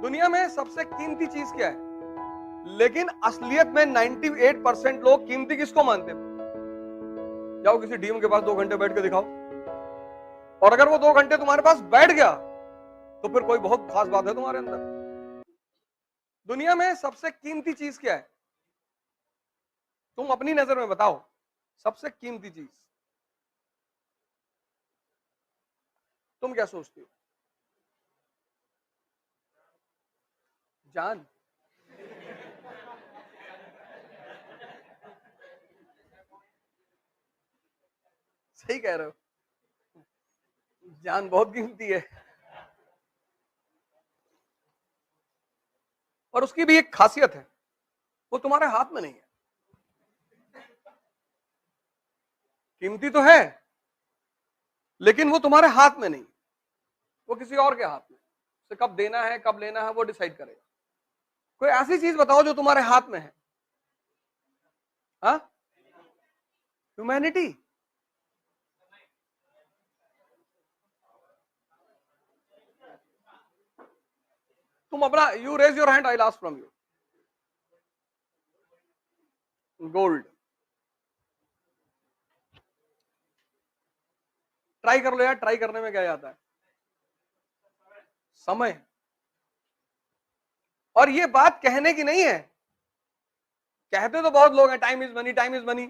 दुनिया में सबसे कीमती चीज क्या है? लेकिन असलियत में 98% लोग कीमती किसको मानते हैं? जाओ किसी डीएम के पास 2 घंटे बैठ के दिखाओ, और अगर वो 2 घंटे तुम्हारे पास बैठ गया तो फिर कोई बहुत खास बात है तुम्हारे अंदर। दुनिया में सबसे कीमती चीज क्या है? तुम अपनी नजर में बताओ, सबसे कीमती चीज तुम क्या सोचती हो? जान? सही कह रहे हो, जान बहुत कीमती है। और उसकी भी एक खासियत है, वो तुम्हारे हाथ में नहीं है। कीमती तो है लेकिन वो तुम्हारे हाथ में नहीं, वो किसी और के हाथ में। उसे कब देना है कब लेना है वो डिसाइड करेगा। कोई ऐसी चीज बताओ जो तुम्हारे हाथ में है। हाँ, ह्यूमैनिटी। तुम अपना, you raise your hand, I last from you. Gold. Try कर लो यार, ट्राई करने में क्या जाता है? समय। और ये बात कहने की नहीं है, कहते तो बहुत लोग हैं time is money, time is money,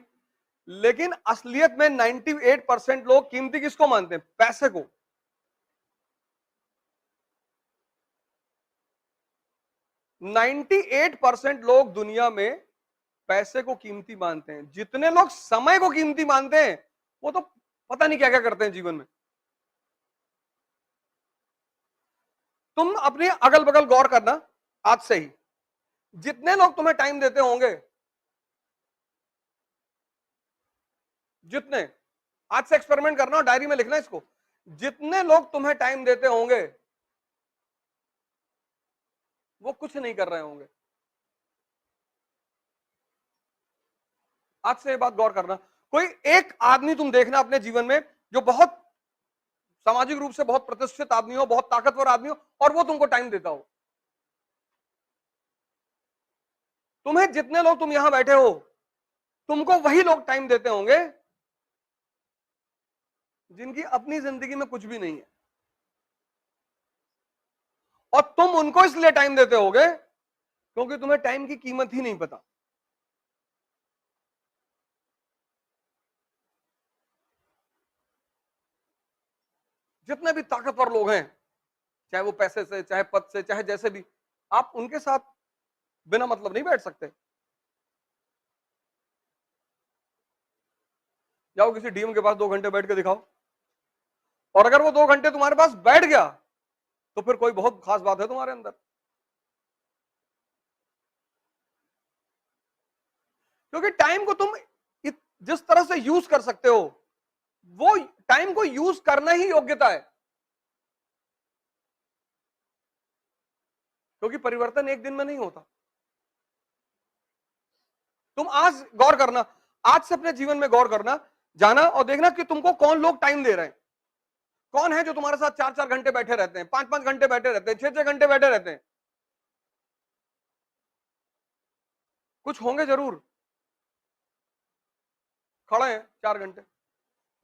लेकिन असलियत में 98% लोग कीमती किसको मानते हैं? पैसे को। 98% लोग दुनिया में पैसे को कीमती मानते हैं। जितने लोग समय को कीमती मानते हैं वो तो पता नहीं क्या क्या करते हैं जीवन में। तुम अपने अगल बगल गौर करना आज से ही, जितने लोग तुम्हें टाइम देते होंगे, जितने, आज से एक्सपेरिमेंट करना और डायरी में लिखना इसको, जितने लोग तुम्हें टाइम देते होंगे वो कुछ नहीं कर रहे होंगे। आज से ये बात गौर करना। कोई एक आदमी तुम देखना अपने जीवन में जो बहुत सामाजिक रूप से बहुत प्रतिष्ठित आदमी हो, बहुत ताकतवर आदमी हो, और वो तुमको टाइम देता हो। तुम्हें जितने लोग, तुम यहां बैठे हो, तुमको वही लोग टाइम देते होंगे जिनकी अपनी जिंदगी में कुछ भी नहीं है, और तुम उनको इसलिए टाइम देते होगे क्योंकि तुम्हें टाइम की कीमत ही नहीं पता। जितने भी ताकतवर लोग हैं, चाहे वो पैसे से, चाहे पद से, चाहे जैसे भी, आप उनके साथ बिना मतलब नहीं बैठ सकते। जाओ किसी डीएम के पास 2 घंटे बैठ के दिखाओ, और अगर वो 2 घंटे तुम्हारे पास बैठ गया तो फिर कोई बहुत खास बात है तुम्हारे अंदर। क्योंकि टाइम को तुम जिस तरह से यूज कर सकते हो, वो टाइम को यूज करना ही योग्यता है। क्योंकि परिवर्तन एक दिन में नहीं होता। तुम आज गौर करना, आज से अपने जीवन में गौर करना, जाना और देखना कि तुमको कौन लोग टाइम दे रहे हैं। कौन है जो तुम्हारे साथ 4-4 घंटे बैठे रहते हैं, 5-5 घंटे बैठे रहते हैं, 6-6 घंटे बैठे रहते हैं। कुछ होंगे जरूर, खड़े हैं 4 घंटे,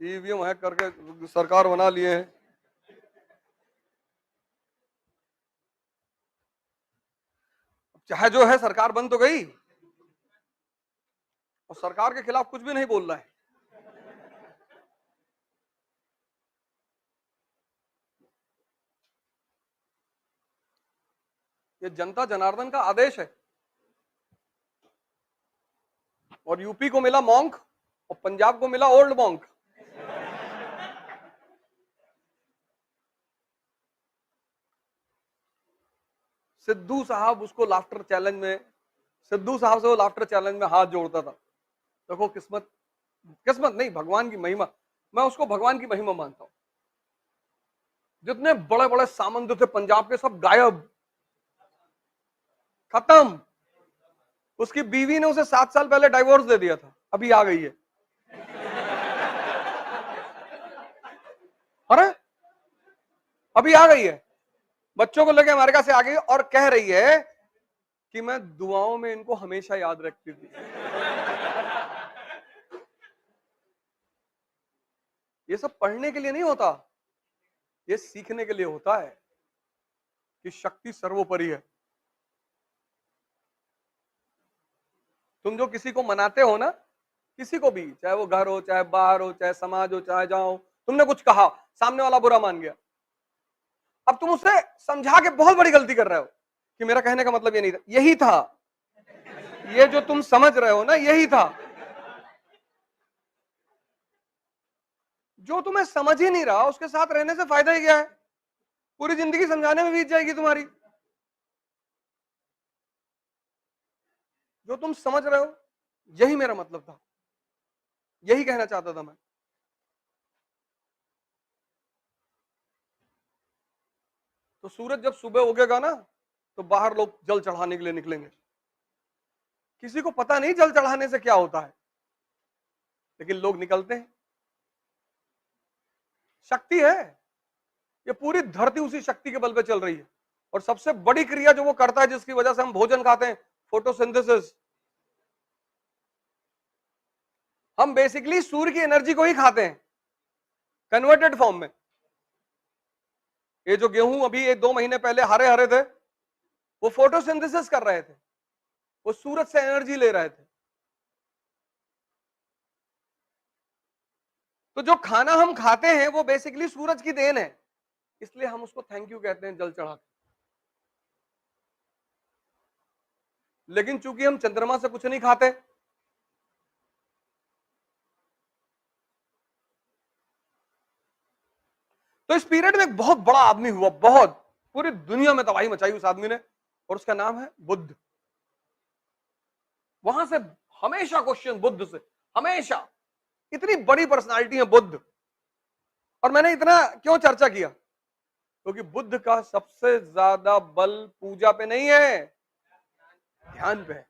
ईवीएम हैक करके सरकार बना लिए हैं। चाहे जो है, सरकार बन तो गई, और सरकार के खिलाफ कुछ भी नहीं बोल रहा है। ये जनता जनार्दन का आदेश है। और यूपी को मिला मॉन्क और पंजाब को मिला ओल्ड मॉन्क। सिद्धू साहब उसको लाफ्टर चैलेंज में, सिद्धू साहब से वो लाफ्टर चैलेंज में हाथ जोड़ता था। देखो किस्मत, किस्मत नहीं, भगवान की महिमा। मैं उसको भगवान की महिमा मानता हूं। जितने बड़े बड़े सामंत थे पंजाब के, सब गायब, खत्म। उसकी बीवी ने उसे 7 साल पहले डाइवोर्स दे दिया था, अभी आ गई है। अरे अभी आ गई है। बच्चों को लेके अमेरिका से आ गई और कह रही है कि मैं दुआओं में इनको हमेशा याद रखती थी। ये सब पढ़ने के लिए नहीं होता, ये सीखने के लिए होता है कि शक्ति सर्वोपरि है। तुम जो किसी को मनाते हो ना, किसी को भी, चाहे वो घर हो, चाहे बाहर हो, चाहे समाज हो, चाहे जहां हो, तुमने कुछ कहा, सामने वाला बुरा मान गया, अब तुम उससे समझा के बहुत बड़ी गलती कर रहे हो कि मेरा कहने का मतलब ये नहीं था, यही था, ये जो तुम समझ रहे हो ना, यही था। जो तुम्हें समझ ही नहीं रहा उसके साथ रहने से फायदा ही क्या है? पूरी जिंदगी समझाने में बीत जाएगी तुम्हारी। जो तुम समझ रहे हो, यही मेरा मतलब था, यही कहना चाहता था मैं। तो सूरज जब सुबह उगेगा ना, तो बाहर लोग जल चढ़ाने के लिए निकलेंगे। किसी को पता नहीं जल चढ़ाने से क्या होता है, लेकिन लोग निकलते हैं। शक्ति है, ये पूरी धरती उसी शक्ति के बल पे चल रही है। और सबसे बड़ी क्रिया जो वो करता है, जिसकी वजह से हम भोजन खाते हैं, फोटोसिंथेसिस। हम बेसिकली सूर्य की एनर्जी को ही खाते हैं कन्वर्टेड फॉर्म में। ये जो गेहूं अभी 1-2 महीने पहले हरे हरे थे, वो फोटोसिंथेसिस कर रहे थे, वो सूरज से एनर्जी ले रहे थे। तो जो खाना हम खाते हैं वो बेसिकली सूरज की देन है, इसलिए हम उसको थैंक यू कहते हैं जल चढ़ा के। लेकिन चूंकि हम चंद्रमा से कुछ नहीं खाते, तो इस पीरियड में एक बहुत बड़ा आदमी हुआ, बहुत, पूरी दुनिया में तबाही मचाई उस आदमी ने, और उसका नाम है बुद्ध। वहां से हमेशा क्वेश्चन बुद्ध से, हमेशा, इतनी बड़ी पर्सनालिटी है बुद्ध। और मैंने इतना क्यों चर्चा किया, क्योंकि बुद्ध का सबसे ज्यादा बल पूजा पे नहीं है, ध्यान पे है।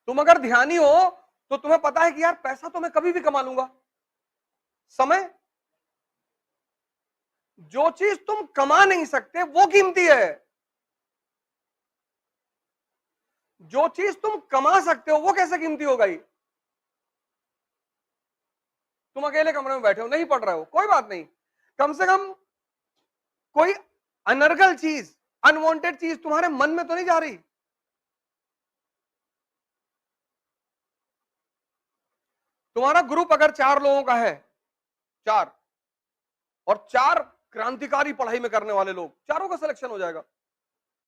तुम अगर ध्यानी हो तो तुम्हें पता है कि यार पैसा तो मैं कभी भी कमा लूंगा, समय, जो चीज तुम कमा नहीं सकते वो कीमती है, जो चीज तुम कमा सकते हो वो कैसे कीमती हो गई? तुम अकेले कमरे में बैठे हो, नहीं पढ़ रहे हो, कोई बात नहीं, कम से कम कोई अनर्गल चीज, अनवांटेड चीज तुम्हारे मन में तो नहीं जा रही। तुम्हारा ग्रुप अगर 4 लोगों का है, 4, और 4 क्रांतिकारी पढ़ाई में करने वाले लोग, चारों का सिलेक्शन हो जाएगा।